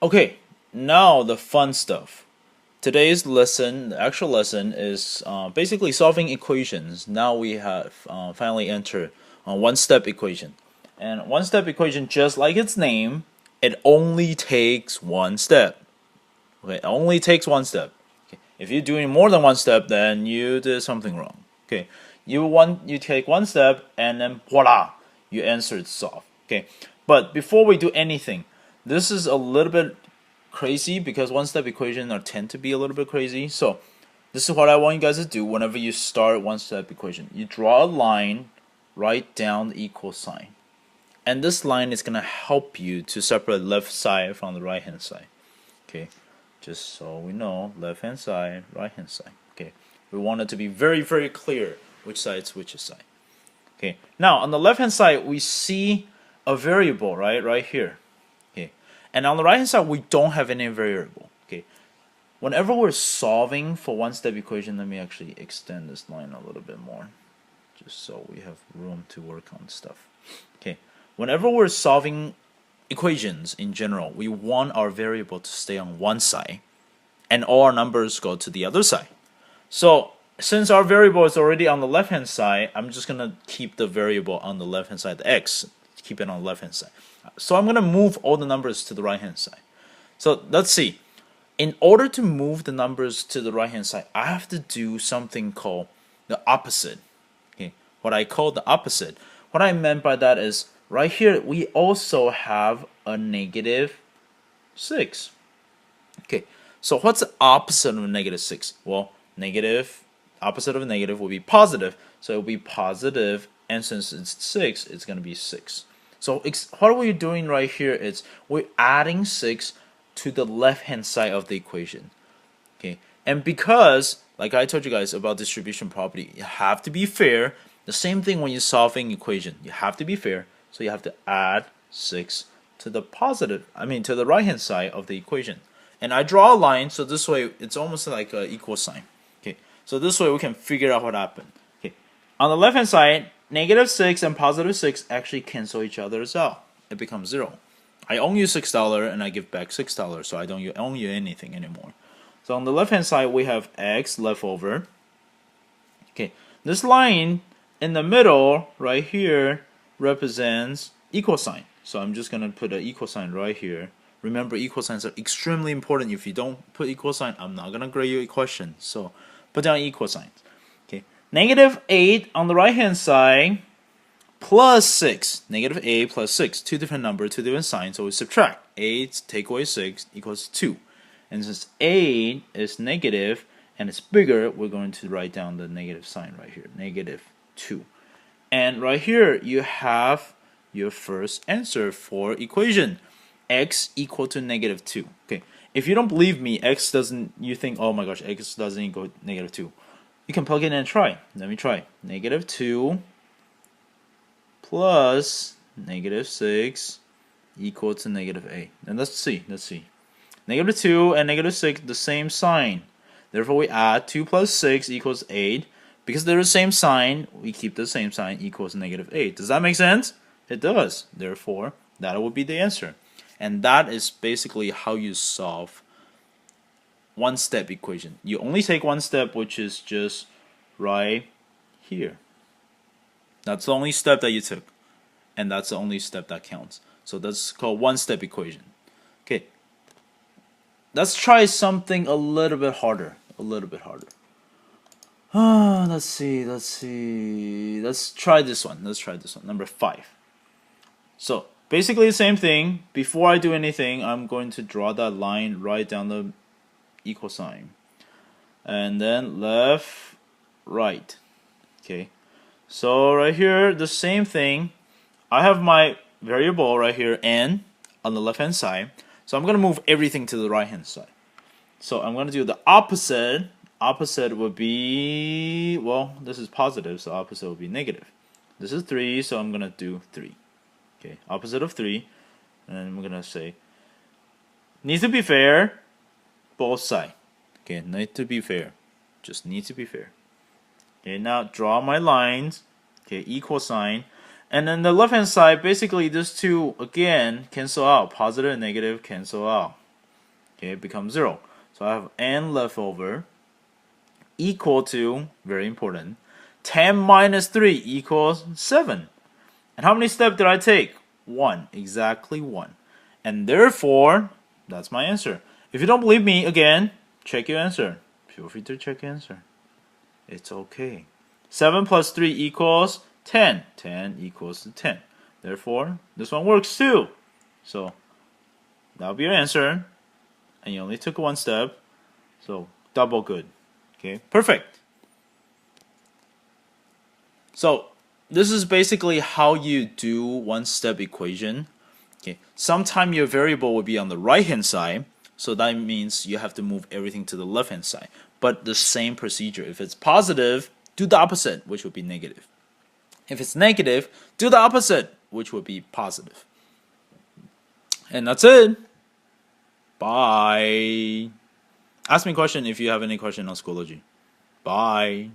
Okay, now the fun stuff. Today's lesson, the actual lesson, is basically solving equations. Now we have finally entered one-step equation. And one-step equation, just like its name, it only takes one step. Okay, it only takes one step. Okay. If you're doing more than one step, then you did something wrong. Okay, you take one step and then voila, you answer it solved. Okay, but before we do anything, this is a little bit crazy because one-step equations are tend to be a little bit crazy. So this is what I want you guys to do whenever you start one-step equation. You draw a line, write down the equal sign, and this line is gonna help you to separate left side from the right hand side. Okay, just so we know, left hand side, right hand side. Okay, we want it to be very clear which side is which side. Okay, now on the left hand side we see a variable right here. Okay, and on the right hand side we don't have any variable. Okay, whenever we're solving for one-step equation, let me actually extend this line a little bit more, just so we have room to work on stuff. Okay, whenever we're solving equations in general, we want our variable to stay on one side and all our numbers go to the other side. So since our variable is already on the left hand side, I'm just gonna keep the variable on the left hand side, the x, keep it on the left hand side. So I'm gonna move all the numbers to the right hand side. So let's see. In order to move the numbers to the right hand side, I have to do something called the opposite. Okay, what I call the opposite. What I meant by that is right here we also have a negative 6. Okay, so what's the opposite of negative 6? Well, negative, opposite of negative will be positive. So it will be positive, and since it's 6, it's going to be 6. So what we're doing right here is we're adding 6 to the left hand side of the equation. Okay, and because, like I told you guys about distribution property, you have to be fair. The same thing when you're solving equation, you have to be fair. So you have to add 6 to the to the right hand side of the equation. And I draw a line, so this way it's almost like an equal sign. Okay, so this way we can figure out what happened. Okay, on the left hand side, negative 6 and positive 6 actually cancel each other out. It becomes 0. I owe you $6 and I give back $6, so I don't owe you anything anymore. So on the left hand side we have x left over. Okay, this line in the middle right here represents equal sign. So I'm just gonna put an equal sign right here. Remember, equal signs are extremely important. If you don't put equal sign, I'm not gonna grade you a question. So put down equal signs. Okay, negative 8 on the right hand side plus 6. Negative 8 plus 6. Two different numbers, two different signs. So we subtract. 8 take away 6 equals 2. And since 8 is negative and it's bigger, we're going to write down the negative sign right here. Negative 2. And right here you have your first answer for equation. X equal to negative 2. Okay, if you don't believe me, you think, oh my gosh, x doesn't equal negative 2. You can plug it in and try. Let me try. Negative 2 plus negative 6 equal to negative 8. And let's see. Negative 2 and negative 6, the same sign. Therefore, we add 2 plus 6 equals 8. Because they're the same sign, we keep the same sign equals negative 8. Does that make sense? It does. Therefore, that would be the answer. And that is basically how you solve one-step equation. You only take one step, which is just right here. That's the only step that you took. And that's the only step that counts. So that's called one-step equation. Okay. Let's try something a little bit harder. Let's see. Let's try this one. Number 5. So basically the same thing. Before I do anything, I'm going to draw that line right down the equal sign. And then left, right. Okay. So right here, the same thing. I have my variable right here, n, on the left hand side. So I'm going to move everything to the right hand side. So I'm going to do the opposite. Opposite would be, well, this is positive, so opposite would be negative. This is 3, so I'm going to do 3. Okay, opposite of 3. And I'm going to say, needs to be fair, both sides. Okay, need to be fair. Just need to be fair. Okay, now draw my lines. Okay, equal sign. And then the left hand side, basically these two, again, cancel out. Positive and negative cancel out. Okay, it becomes 0. So I have n left over equal to, very important, 10 minus 3 equals 7. And how many steps did I take? 1. Exactly 1. And therefore, that's my answer. If you don't believe me, again, check your answer. Feel free to check your answer. It's okay. 7 plus 3 equals 10. 10 equals to 10. Therefore, this one works too. So, that'll be your answer. And you only took 1 step. So, double good. Okay, perfect. So, this is basically how you do one-step equation. Okay, sometime your variable will be on the right-hand side, so that means you have to move everything to the left-hand side. But the same procedure. If it's positive, do the opposite, which would be negative. If it's negative, do the opposite, which would be positive. And that's it. Bye. Ask me a question if you have any question on Schoology. Bye.